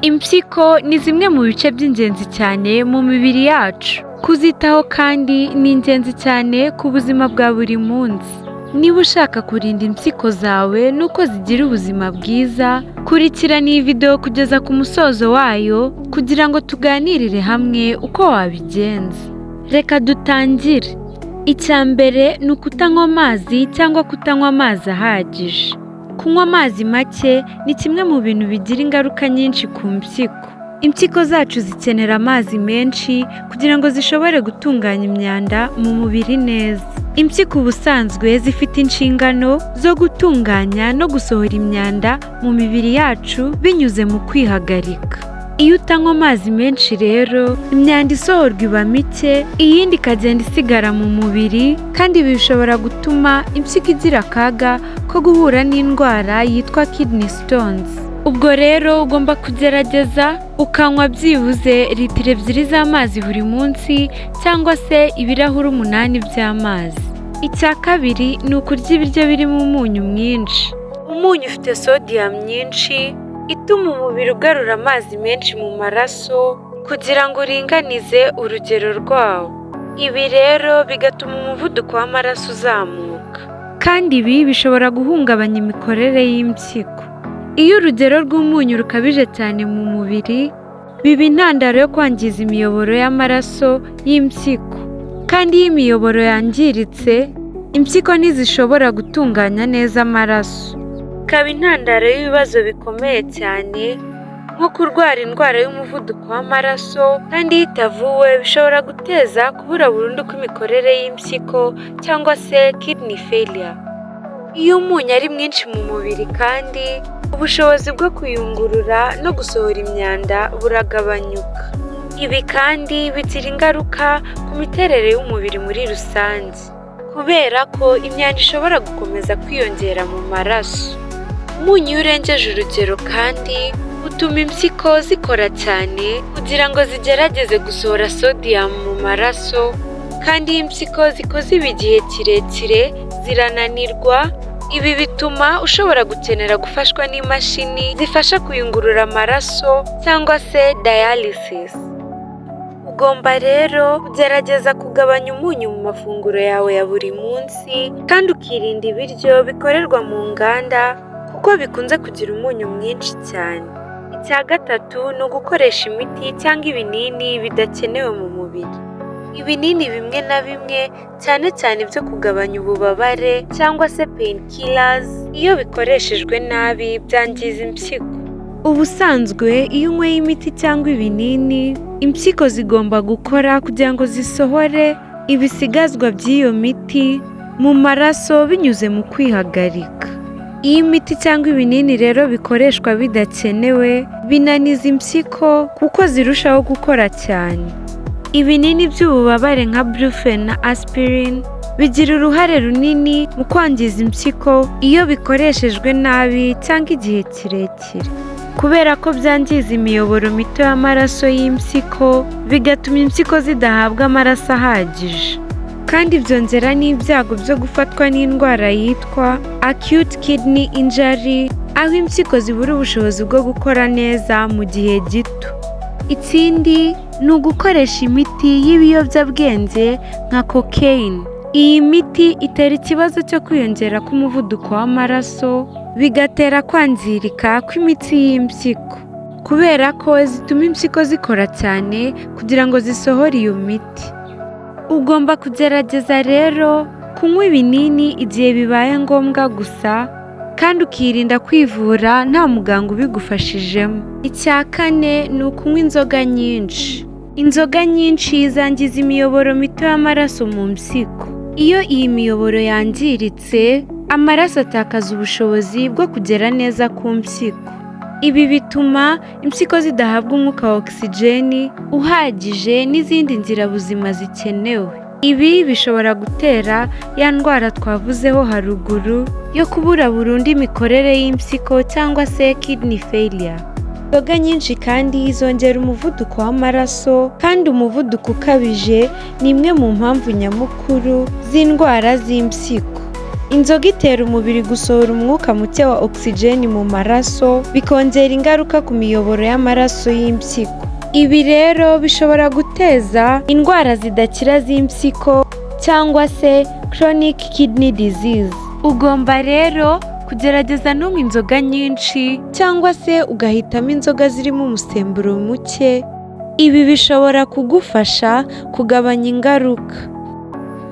Impyiko ni zimwe mu bice by'ingenzi cyane mu mibiri yacu. Kuzitaho kandi ni ingenzi cyane ku buzima bwa buri munsi. Niba ushaka kurinda impyiko zawe nuko zigira ubuzima bwiza, kurikirana iyi video kugeza ku musozo wayo kugira ngo tuganirire hamwe uko wabigenza. Reka dutangire. Icya mbere ni ukutanywa amazi cyangwa kutanywa amazi ahagije. Kunywa amazi make ni kimwe mu bintu bigira ingaruka nyinshi ku mpyiko. Impyiko zacu zikenera amazi menshi kugira ngo zishobore gutunganya imyanda mu mubiri neza. Impyiko ubusanzwe zifite inshingano zo gutunganya no gusohora imyanda mu mibiri yacu binyuze mu kwihagarika. Iyo utanywa amazi menshi rero, imyanda isohorwa iba mike, iyindi ikagenda isigara mu mubiri, kandi ibi bishobora gutuma impyiko igira akaga ko guhura n'indwara yitwa kidney stones. Ubwo rero ugomba kugerageza ukanywa byibuze litiro 2 z'amazi buri munsi cyangwa se ibirahuri 8 by'amazi. Icya kabiri ni ukurya ibiryo birimo umunyu mwinshi. Umunyu ufite sodium nyinshi ituma umubiri ugarura amazi menshi mu maraso kugira ngo uringanize urugero rwawo. Ibi rero bigatuma umuvuduko w'amaraso uzamuka, kandi ibi bishobora guhungabanya imikorere y'impyiko. Iyo urugero rw'umunyu rukabije cyane mu mubiri, biba intandaro yo kwangiza imiyoboro y'amaraso y'impyiko, kandi iyo imiyoboro yangiritse, impyiko ntizishobora gutunganya neza amaraso. Ikaba intandaro y'ibibazo bikomeye cyane nko kurwara indwara y'umuvuduko w'amaraso, kandi iyo itavuwe bishobora guteza kubura burundu kw'imikorere y'impyiko cyangwa se kidney failure. Iyo umunyu ari mwinshi mu mubiri kandi ubushobozi bwo kuyungurura no gusohora imyanda buragabanyuka. Ibi kandi bigira ingaruka ku miterere y'umubiri muri rusange, kubera ko imyanda ishobora gukomeza kwiyongera mu maraso. Umunyu iyo urengeje urugero kandi utuma impyiko zikora cyane kugira ngo zigerageze gusohora sodium mu maraso, kandi iyo impyiko zikoze ibi igihe kirekire zirananirwa. Ibi bituma ushobora gukenera gufashwa n'imashini zifasha kuyungurura amaraso cyangwa se dialysis. Ugomba rero kugerageza kugabanya umunyu mu mafunguro yawe ya buri munsi, kandi ukirinda ibiryo bikorerwa mu nganda kuko bikunze kugira umunyu mwinshi cyane. Icya gatatu ni ugukoresha imiti cyangwa ibinini bidakenewe mu mubiri. Ibinini bimwe na bimwe, cyane cyane ibyo kugabanya ububabare cyangwa se painkillers, iyo bikoreshejwe nabi byangiza impyiko. Ubusanzwe iyo unyweye imiti cyangwa ibinini, impyiko zigomba gukora kugira ngo zisohore ibisigazwa by'iyo miti mu maraso binyuze mu kwihagarika. Iyo imiti cyangwa ibinini rero bikoreshwa bidakenewe, binaniza impyiko kuko zirushaho gukora cyane. Ibinini by'ububabare nka brufen na aspirin bigira uruhare runini mu kwangiza impyiko iyo bikoreshejwe nabi cyangwa igihe kirekire, kubera ko byangiza imiyoboro mito y'amaraso y'impyiko, bigatuma impyiko zidahabwa amaraso ahagije, kandi byongera n'ibyago byo gufatwa n'indwara yitwa acute kidney injury, aho impyiko zibura ubushobozi bwo gukora neza mu gihe gito. Ikindi ni ugukoresha imiti y'ibiyobyabwenge nka cocaine. Iyi miti itera ikibazo cyo kwiyongera k'umuvuduko w'amaraso, bigatera kwangirika kw'imitsi y'impyiko, kubera ko zituma impyiko zikora cyane kugira ngo zisohore iyo miti. Ugomba kugerageza rero kunywa ibinini igihe bibaye ngombwa gusa, kandi ukirinda kwivura nta muganga ubigufashijemo. Icya kane ni ukunywa inzoga nyinshi. Inzoga nyinshi zangiza imiyoboro mito y'amaraso mu mpyiko. Iyo iyi miyoboro yangiritse, amaraso atakaza ubushobozi bwo kugera neza ku mpyiko. Ibi bituma impyiko zidahabwa umwuka wa oxygen uhagije n'izindi nzirabuzima zikenewe. Ibi bishobora gutera ya ndwara twavuzeho haruguru yo kubura burundu imikorere y'impyiko cyangwa se kidney failure. Inzoga nyinshi kandi zongera umuvuduko w'amaraso, kandi umuvuduko ukabije ni imwe mu mpamvu nyamukuru z'indwara z'impyiko. Inzoga itera umubiri gusohora umwuka muke wa oxygen mu maraso, bikongera ingaruka ku miyoboro y'amaraso y'impyiko. Ibi rero bishobora guteza indwara zidakira z'impyiko cyangwa se chronic kidney disease. Ugomba rero kugerageza ntunywe inzoga nyinshi cyangwa se ugahitamo inzoga zirimo umusemburo muke. Ibi bishobora kugufasha kugabanya ingaruka.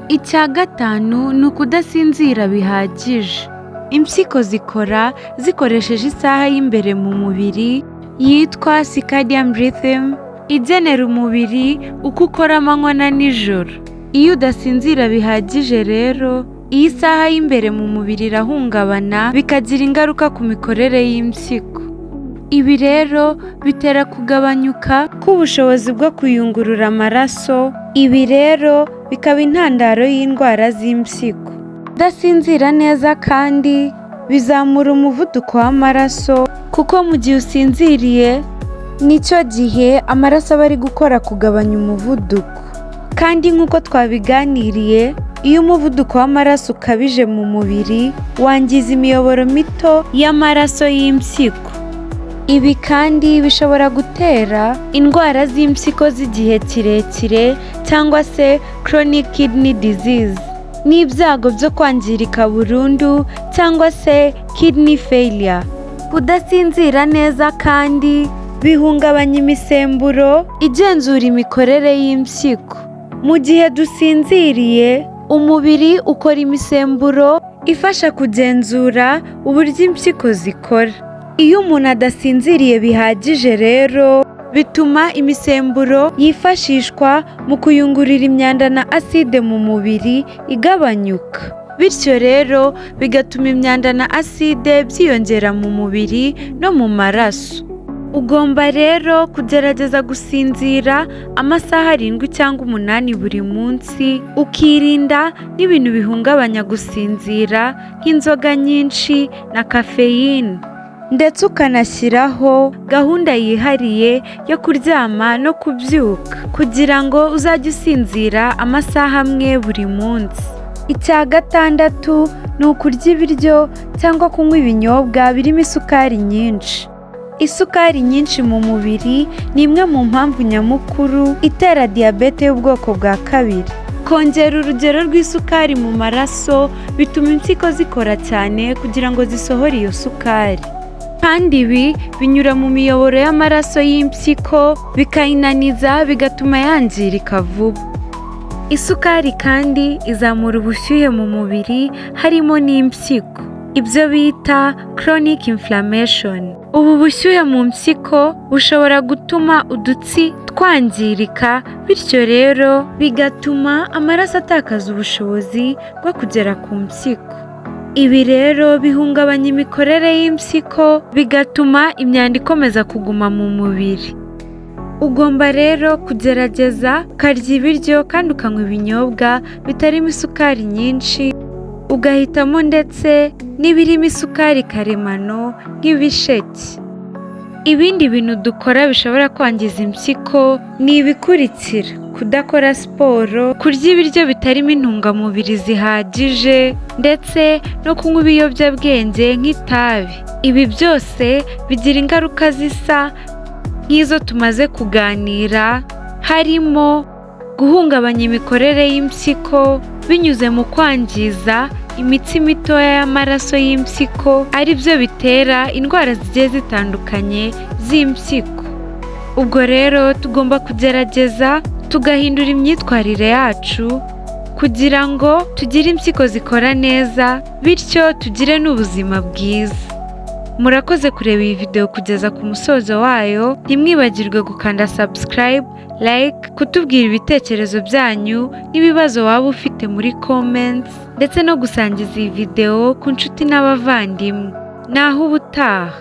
Icya gatanu ni ukudasinzira bihagije. Impyiko zikora zikoresheje isaha y'imbere mu mubiri yitwa circadian rhythm, igenera umubiri uko ukora amanywa na nijoro. Iyo udasinzira bihagije rero, iyi saha y'imbere mu mubiri irahungabana, bikagira ingaruka ku mikorere y'impyiko. Ibi rero bitera kugabanyuka k'ubushobozi bwo kuyungurura amaraso. Ibi rero bikaba intandaro y'indwara z'impyiko. Kudasinzira neza kandi bizamura umuvuduko w'amaraso, kuko mu gihe usinziriye nicyo gihe amaraso aba ari gukora kugabanya umuvuduko. Kandi nk'uko twabiganiriye, iyo umuvuduko w'amaraso ukabije mu mubiri wangiza imiyoboro mito y'amaraso y'impyiko. Ibi kandi bishobora gutera indwara z'impyiko z'igihe kirekire cyangwa se chronic kidney disease, n'ibyago byo kwangirika burundu cyangwa se kidney failure. Kudasinzira neza kandi bihungabanya imisemburo igenzura imikorere y'impyiko. Mu gihe dusinziriye, umubiri ukora imisemburo ifasha kugenzura uburyo impyiko zikora. Iyo umuntu adasinziriye bihagije rero, bituma imisemburo yifashishwa mu kuyungurura imyanda na aside mu mubiri igabanyuka. Bityo rero bigatuma imyanda na aside byiyongera mu mubiri no mu maraso. Ugomba rero kugerageza gusinzira amasaha 7 cyangwa 8 buri munsi, ukirinda n'ibintu bihungabanya gusinzira nk'inzoga nyinshi na kafeyine. Ndetse ukanashyiraho gahunda yihariye yo kuryama no kubyuka kugira ngo uzajye usinzira amasaha amwe buri munsi. Icya gatandatu ni ukurya ibiryo cyangwa kunywa ibinyobwa birimo isukari nyinshi. Isukari nyinshi mu mubiri ni imwe mu mpamvu nyamukuru itera diyabete y'ubwoko bwa 2. Kongera urugero rw'isukari mu maraso bituma impyiko zikora cyane kugira ngo zisohore iyo sukari. Kandi ibi binyura mu miyoboro y'amaraso y'impyiko bikayinaniza, bigatuma yangirika vuba. Isukari kandi izamura ubushyuhe mu mubiri harimo n'impyiko, ibyo bita chronic inflammation. Ubu bushyuhe mu mpyiko bushobora gutuma udutsi twangirika, bityo rero bigatuma amaraso atakaza ubushobozi bwo kugera ku mpyiko. Ibi rero bihungabanya imikorere y'impyiko, bigatuma imyanda ikomeza kuguma mu mubiri. Ugomba rero kugerageza ukarya ibiryo kandi ukanywa ibinyobwa bitarimo isukari nyinshi, ugahitamo ndetse n'ibirimo isukari karemano nk'ibisheke. Ibindi bintu dukora bishobora kwangiza impyiko ni ibikurikira: kudakora siporo, kurya ibiryo bitarimo intungamubiri zihagije, ndetse no kunywa ibiyobyabwenge nk'itabi. Ibi byose bigira ingaruka zisa nk'izo tumaze kuganira, harimo guhungabanya imikorere y'impyiko binyuze mu kwangiza imitsi mitoya y'amaraso y'impyiko, ari byo bitera indwara zigiye zitandukanye z'impyiko. Ubwo rero tugomba kugerageza tugahindura imyitwarire yacu kugira ngo tugire impyiko zikora neza, bityo tugire n'ubuzima bwiza. Murakoze kureba iyi video kugeza ku musozo wayo. Ntimwibagirwe gukanda subscribe, like, kutubwira ibitekerezo byanyu n'ibibazo waba ufite muri comments, ndetse no gusangiza iyi video ku nshuti n'abavandimwe. Naho ubutaha.